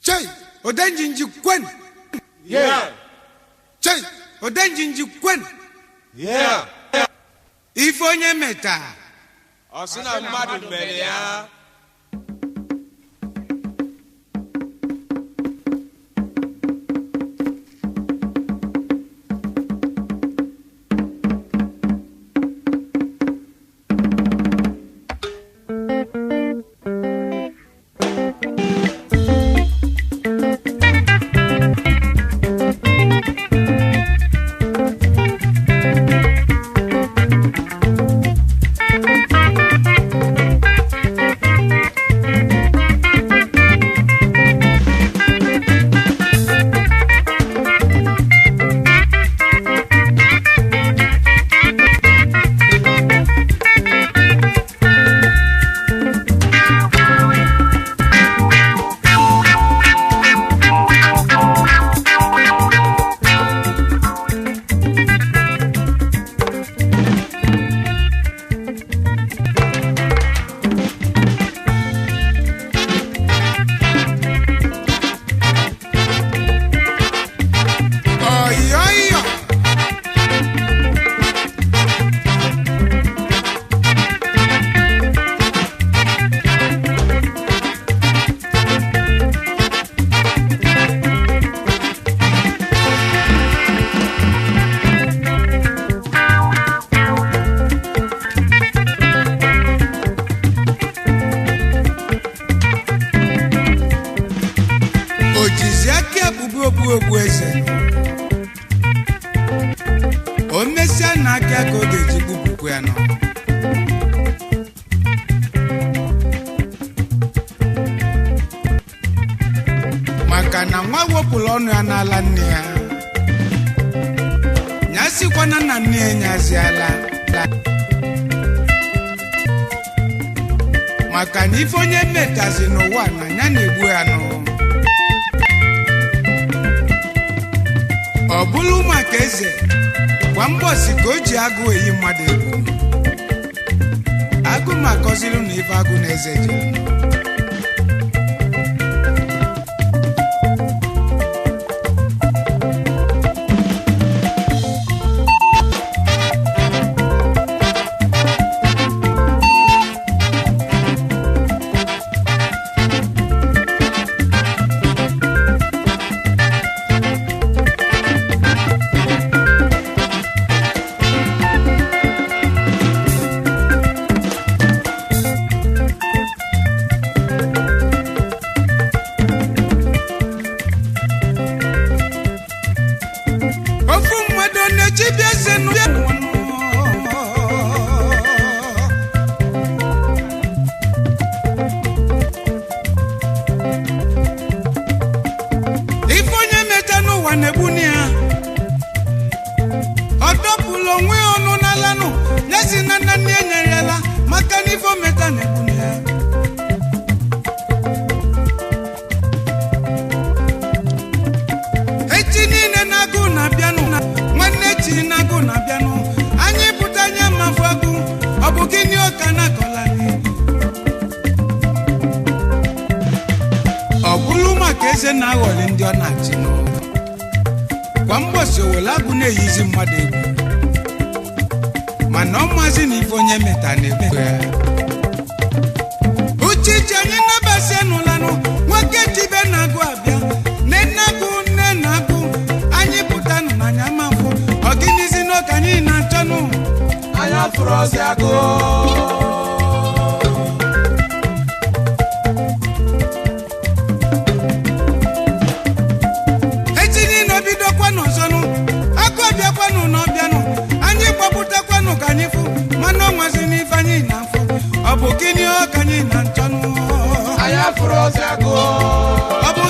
Chay, odenjinji kwen. Yeah. Chay, odenjinji kwen. Yeah. Ife onyemeta. Osina mmadụ mere ya. Makana nwa wopụlụ ọnụ ya n'ala nne ya. Nyasikwana na nne ya nyaziala. Makana ife onye metazi n'ụwa na ya na-egbu ya nụ. Ọ bụlụ maka eze kwa mbọsi ka o ji agụ eyi mmadụ egwu. Agụ makọzilu na ife agụ na eze jere. Eze na aghọlị ndị ọ na-achị n'ụwa. Kwa mgbọsị owele agụ na-eyizi mmadụ egwu. Mana ọ maazị na ife onye meta na-egbu ya. Uchichi anyị nabasị n'ụlanụ nwoke tibe na-agụ abịa. Nne na-agụ anyị pụtanụ n'anya mafụ. Ọ gịnịzi n'oke anyị na-achọnụ. Anya fụrụ ọsị agụ. Ọ bụ gịnị ọ ka anyị na-achọnụ. Anya fụrụ ọsị agụ. Ọ bụ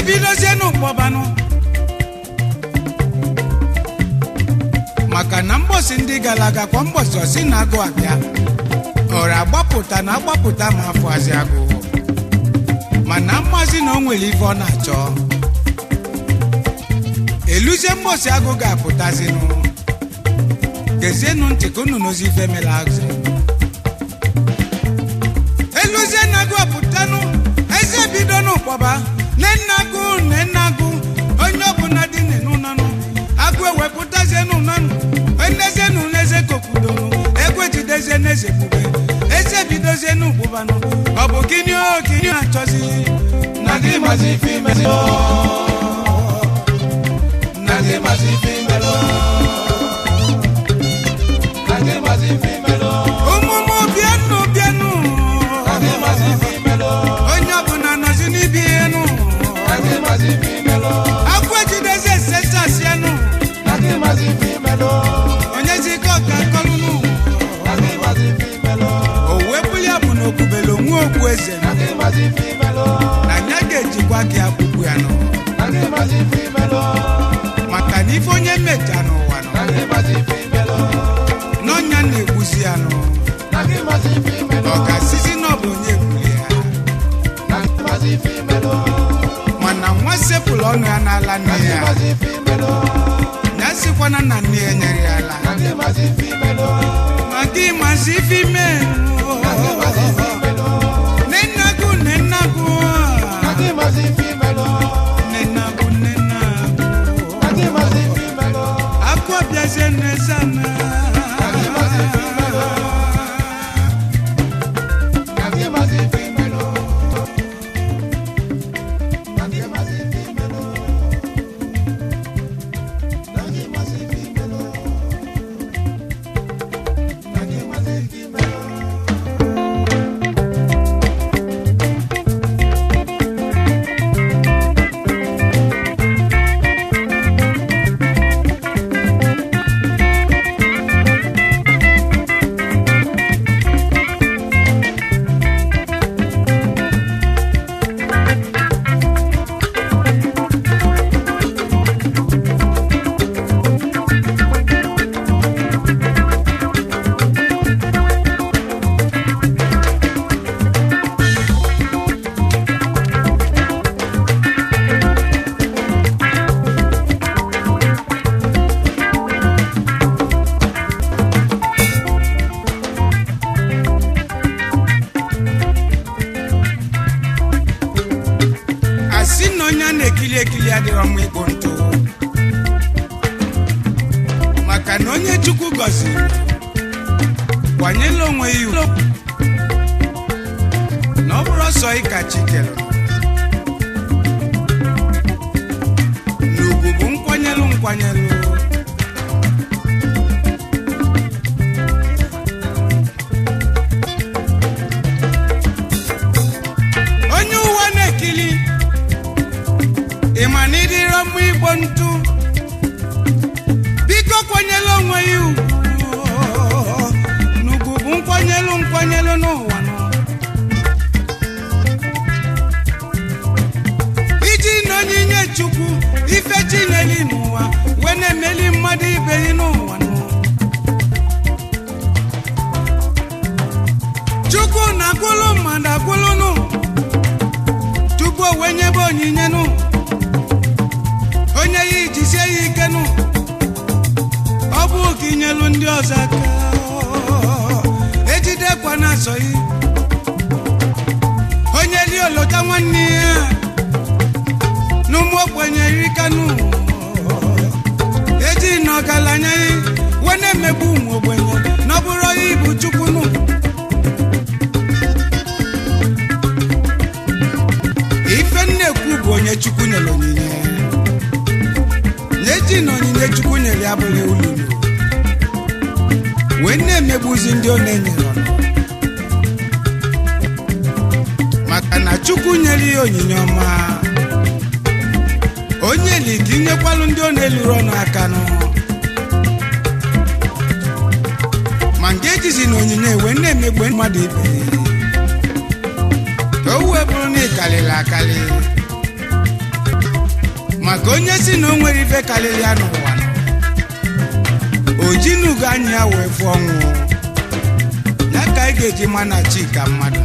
eze bidozie n'ụkpọbanụ maka na mgbọsị ndị gara aga kwa mgbọsị osi na agụ abịa ọrụ agbapụta na agbapụta ma afọ azị agụ mana mmazi na o nwere ife ọ na-achọ eluzie mgbọsị agụ ga-apụtazinụ gezienụ ntị ka unu n'ozi ife mela azụ eluzie na agụ apụtanụ eze bido n'ụkpọba nenagụ onye ọbụla dị n'ụnanụ agụ ewepụtazie n'ụnanụ endezie n'ụleze kokwudonụ egwe jidezie n'eze bube eze bidozie n'ụkpọbanụ ọ bụ gịnị okini achọzi na gị mazi ife imelo na gị mazi ife imelo na gị mazi ife imelo ụmụmụ bịanụ na gị mazi ife imelo onye ọbụla nọzi n'ibi ihe nụ na gị mazi ife imelo agụ ejidezie sesasianụ na gị mazi ife imelo onye zikọ ka kọlụnụ na gị mazi ife imelo o wepụli ya bụ na okubele onwe okwu eze na gị mazi ife imelo na ya ga-ejikwa gị akwụkwọ ya nọ na gị mazi ife imelo maka na ife onye mmeja n'ụwa nọ na gị mazi ife imelo n'ọnya na-egbuzi ya nọ na gị mazi ife imelo ọ ga-asịzi na ọ bụ onye egbuli ya na gị mazi ife imelo mana nwa sepụlụ ọnụ ya n'ala nne na gị ya mazi ife imelo ya sịkwana na nne ya nyere ya ala na gị mazi ife imelo ma gị mazi ife ime na gị mazi ife imelo nenagụ na gị mazi ife imelo nenagụ na gị mazi ife imelo akụ ọbịazie n'ezana na gị mazi ife imelo na gị mazi ife imelo na gị mazi ife imelo na gị mazi ife imelo na gị mazi ife imelo asị na onye a na-ekili ekili adịrọ mma igbo ntụ maka na onye Chukwu gọziri kwanyela onwe ya ugwu na ọ bụrụ ọsọ ịka chikelu na ugwu bụ nkwanyelu onye ụwa na-ekili ịma na ịdịrọ mma igbo ntụ biko kwanyela onwe ya ugwu n'ugwu bụ nkwanyelu n'ụwa nọ iji na onyinye Chukwu ife Chineli n'ụwa wee na-emeli mmadụ ibe ya n'ụwa nọ Chukwu na-akwụlụ mmadụ akwụlụnụ tupu o wee nyebe onyinye nụ onye ya ijisie ya ike nụ ọ bụ ka inyelu ndị ọzọ aka ejidekwa na asọ yi onye li olota nwanne ya n'ụmụ ogbenye rikanụ eji na ọgaranya ya wee na-emegbu ụmụ ogbenye na ọ bụrụ ya ibu Chukwu nụ ife nnekwu bụ onye Chukwu nyere onyinye na-eji na onyinye Chukwu nyere ya bụrụ ululu wee na-emegbuzi ndị ọ na-enyere ọnụ maka na Chukwu nyere ya onyinye ọma onye li ka inyekwalụ ndị ọ na-eluru ọnụ aka nụ ma nke ejizi na onyinye wee na-emegbu mmadụ ibe ka o wee bụrụ na ịkalịrị akalị maka onye si na o nwere ife karịrị ya n'ụwa ojinugo anya ya wee fụọ ọnwụ ya ka anyị ga-eji mana chika mmadụ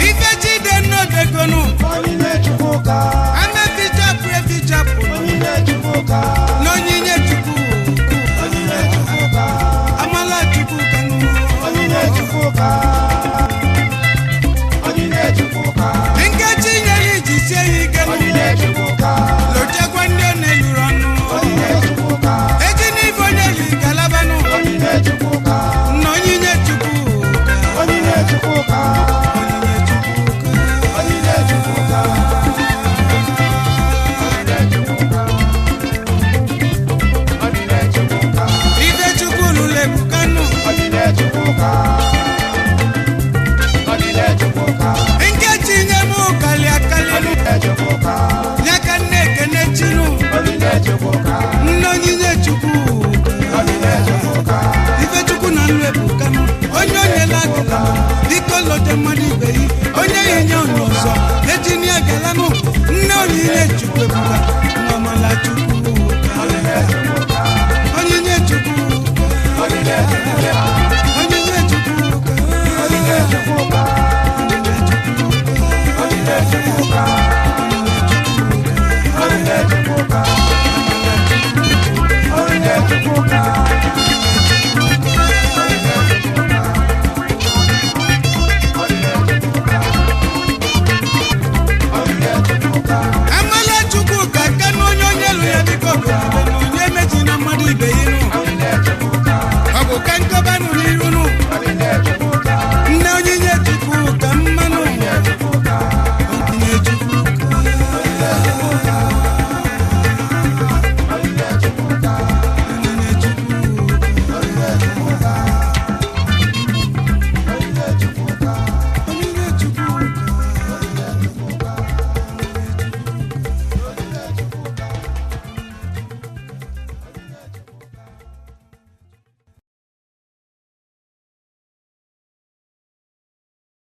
Ife Chide no dekonu.